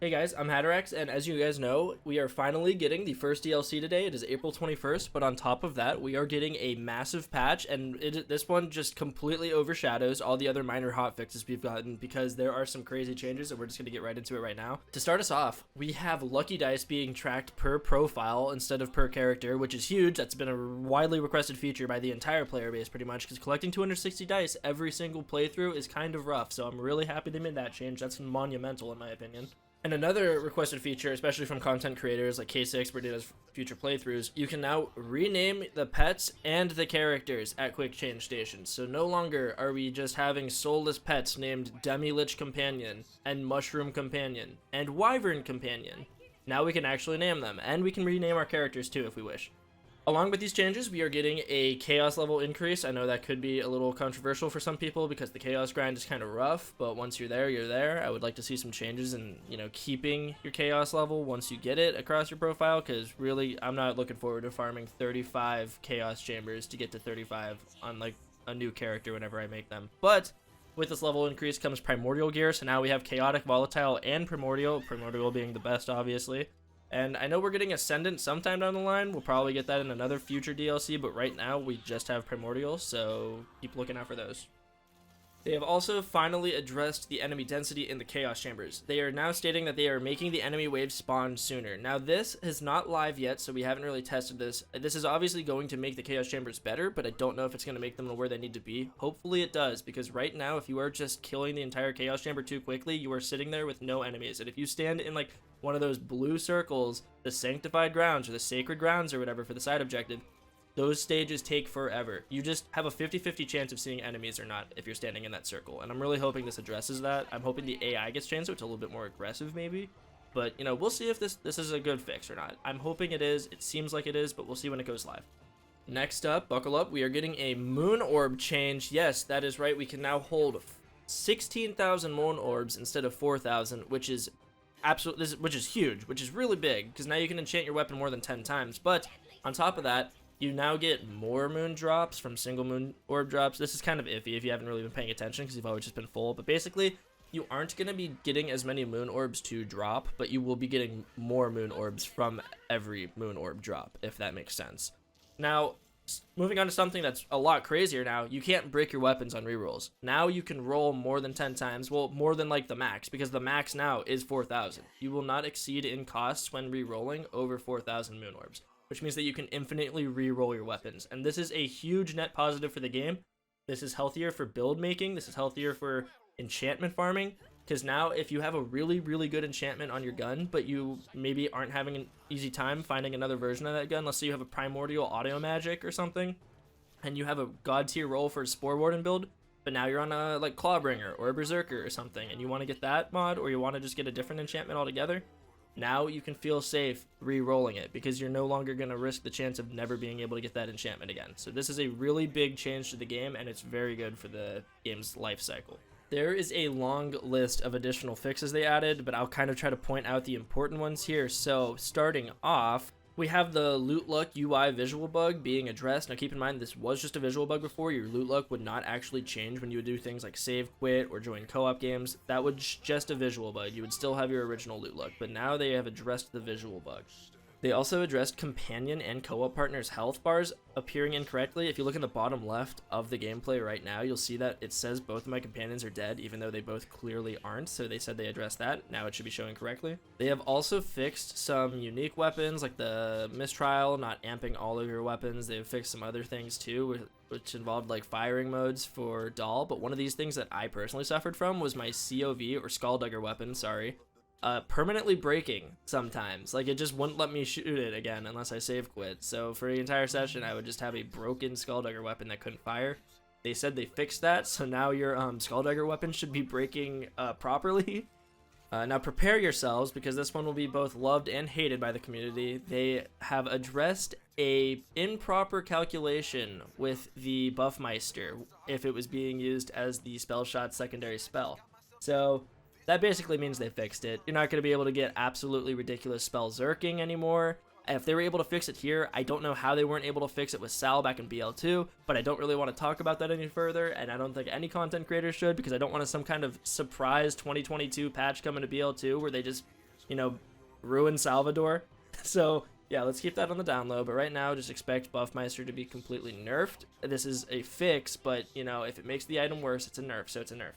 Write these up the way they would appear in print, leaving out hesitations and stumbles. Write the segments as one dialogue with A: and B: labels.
A: Hey guys, I'm Haderaxe, and as you guys know, we are finally getting the first DLC today. It is April 21st, but on top of that, we are getting a massive patch, and this one just completely overshadows all the other minor hotfixes we've gotten because there are some crazy changes, and we're just going to get right into it right now. To start us off, we have lucky dice being tracked per profile instead of per character, which is huge. That's been a widely requested feature by the entire player base pretty much, because collecting 260 dice every single playthrough is kind of rough, so I'm really happy they made that change. That's monumental in my opinion. And another requested feature, especially from content creators like K6 where it does future playthroughs, you can now rename the pets and the characters at quick change stations. So no longer are we just having soulless pets named Demi-Lich Companion and Mushroom Companion and Wyvern Companion. Now we can actually name them, and we can rename our characters too if we wish. Along with these changes, we are getting a chaos level increase. I know that could be a little controversial for some people because the chaos grind is kind of rough, but once you're there, you're there. I would like to see some changes in, keeping your chaos level once you get it across your profile, because really, I'm not looking forward to farming 35 chaos chambers to get to 35 on like a new character whenever I make them. But with this level increase comes primordial gear, so now we have chaotic, volatile, and primordial being the best, obviously. And I know we're getting Ascendant sometime down the line. We'll probably get that in another future DLC, but right now we just have Primordial, so keep looking out for those. They have also finally addressed the enemy density in the Chaos Chambers. They are now stating that they are making the enemy waves spawn sooner. Now this is not live yet, so we haven't really tested this. This is obviously going to make the Chaos Chambers better, but I don't know if it's going to make them where they need to be. Hopefully it does, because right now if you are just killing the entire Chaos Chamber too quickly, you are sitting there with no enemies. And if you stand in like one of those blue circles, the sanctified grounds or the sacred grounds or whatever for the side objective, those stages take forever. You just have a 50-50 chance of seeing enemies or not if you're standing in that circle, and I'm really hoping this addresses that. I'm hoping the AI gets changed so it's a little bit more aggressive maybe, but we'll see if this is a good fix or not. I'm hoping it is. It seems like it is, but we'll see when it goes live. Next up, buckle up, we are getting a moon orb change. Yes, that is right, we can now hold 16,000 moon orbs instead of 4,000, which is which is huge, which is really big, because now you can enchant your weapon more than 10 times. But on top of that, you now get more moon drops from single moon orb drops. This is kind of iffy if you haven't really been paying attention because you've always just been full, but basically you aren't going to be getting as many moon orbs to drop, but you will be getting more moon orbs from every moon orb drop, if that makes sense. Now, moving on to something that's a lot crazier now, you can't break your weapons on rerolls. Now you can roll more than 10 times, well, more than like the max, because the max now is 4,000. You will not exceed in costs when rerolling over 4,000 moon orbs, which means that you can infinitely reroll your weapons. And this is a huge net positive for the game. This is healthier for build making. This is healthier for enchantment farming. Because now if you have a really, really good enchantment on your gun, but you maybe aren't having an easy time finding another version of that gun, let's say you have a primordial auto magic or something, and you have a god tier roll for a Spore Warden build, but now you're on a like Clawbringer or a Berserker or something, and you want to get that mod, or you want to just get a different enchantment altogether, now you can feel safe re-rolling it because you're no longer going to risk the chance of never being able to get that enchantment again. So this is a really big change to the game, and it's very good for the game's life cycle. There is a long list of additional fixes they added, but I'll kind of try to point out the important ones here. So starting off, we have the loot luck UI visual bug being addressed. Now keep in mind this was just a visual bug before. Your loot luck would not actually change when you would do things like save, quit, or join co-op games. That was just a visual bug. You would still have your original loot luck, but now they have addressed the visual bug. They also addressed companion and co-op partners' health bars appearing incorrectly. If you look in the bottom left of the gameplay right now, you'll see that it says both of my companions are dead, even though they both clearly aren't, so they said they addressed that. Now it should be showing correctly. They have also fixed some unique weapons, like the Mistrial, not amping all of your weapons. They've fixed some other things too, which involved like firing modes for Doll, but one of these things that I personally suffered from was my COV, or Skulldugger weapon, sorry, permanently breaking sometimes. Like it just wouldn't let me shoot it again unless I save quit. So for the entire session, I would just have a broken Skulldugger weapon that couldn't fire. They said they fixed that, so now your Skulldugger weapon should be breaking properly. Now prepare yourselves, because this one will be both loved and hated by the community. They have addressed a improper calculation with the Buffmeister if it was being used as the spell shot secondary spell. So that basically means they fixed it. You're not going to be able to get absolutely ridiculous spell zerking anymore. If they were able to fix it here, I don't know how they weren't able to fix it with Sal back in BL2, but I don't really want to talk about that any further, and I don't think any content creators should, because I don't want some kind of surprise 2022 patch coming to BL2 where they just you know, ruin Salvador. So yeah, let's keep that on the down low. But right now, just expect Buffmeister to be completely nerfed. This is a fix, but you know, if it makes the item worse, it's a nerf, so it's a nerf.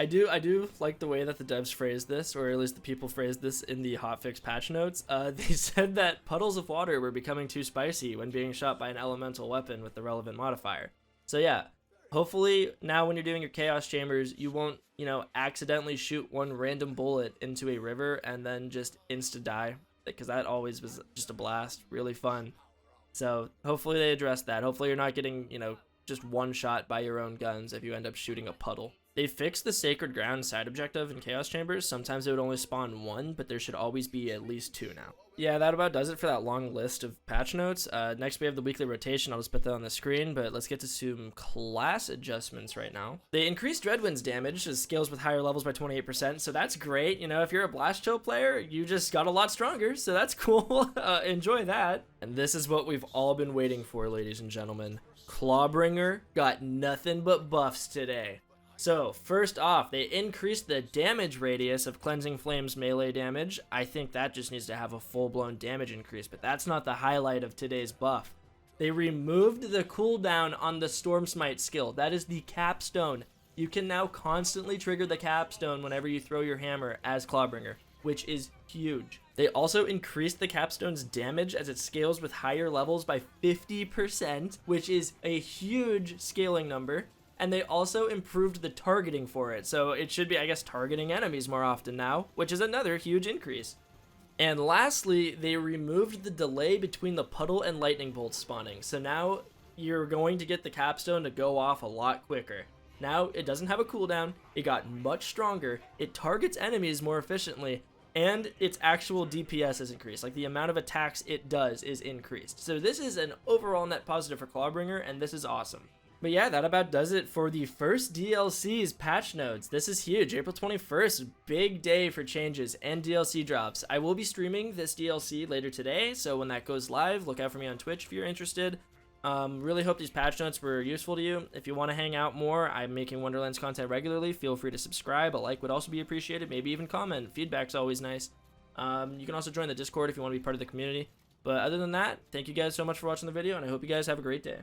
A: I do like the way that the devs phrased this, or at least the people phrased this in the hotfix patch notes. They said that puddles of water were becoming too spicy when being shot by an elemental weapon with the relevant modifier. So yeah, hopefully now when you're doing your chaos chambers, you won't, you know, accidentally shoot one random bullet into a river and then just insta die, because that always was just a blast, really fun. So hopefully they address that. Hopefully you're not getting, you know, just one shot by your own guns if you end up shooting a puddle. They fixed the Sacred Ground side objective in Chaos Chambers. Sometimes it would only spawn one, but there should always be at least two now. Yeah, that about does it for that long list of patch notes. Next we have the weekly rotation. I'll just put that on the screen, but let's get to some class adjustments right now. They increased Dreadwind's damage as scales with higher levels by 28%, so that's great. You know, if you're a Blast Chill player, you just got a lot stronger, so that's cool. Enjoy that. And this is what we've all been waiting for, ladies and gentlemen. Clawbringer got nothing but buffs today. So, first off, they increased the damage radius of Cleansing Flame's melee damage. I think that just needs to have a full-blown damage increase, but that's not the highlight of today's buff. They removed the cooldown on the Storm Smite skill. That is the capstone. You can now constantly trigger the capstone whenever you throw your hammer as Clawbringer, which is huge. They also increased the capstone's damage as it scales with higher levels by 50%, which is a huge scaling number. And they also improved the targeting for it, so it should be, I guess, targeting enemies more often now, which is another huge increase. And lastly, they removed the delay between the puddle and lightning bolt spawning, so now you're going to get the capstone to go off a lot quicker. Now, it doesn't have a cooldown, it got much stronger, it targets enemies more efficiently, and its actual DPS is increased. Like, the amount of attacks it does is increased. So this is an overall net positive for Clawbringer, and this is awesome. But yeah, that about does it for the first DLC's patch notes. This is huge. April 21st, big day for changes and DLC drops. I will be streaming this DLC later today, so when that goes live, look out for me on Twitch if you're interested. Really hope these patch notes were useful to you. If you want to hang out more, I'm making Wonderlands content regularly. Feel free to subscribe. A like would also be appreciated. Maybe even comment. Feedback's always nice. You can also join the Discord if you want to be part of the community. But other than that, thank you guys so much for watching the video, and I hope you guys have a great day.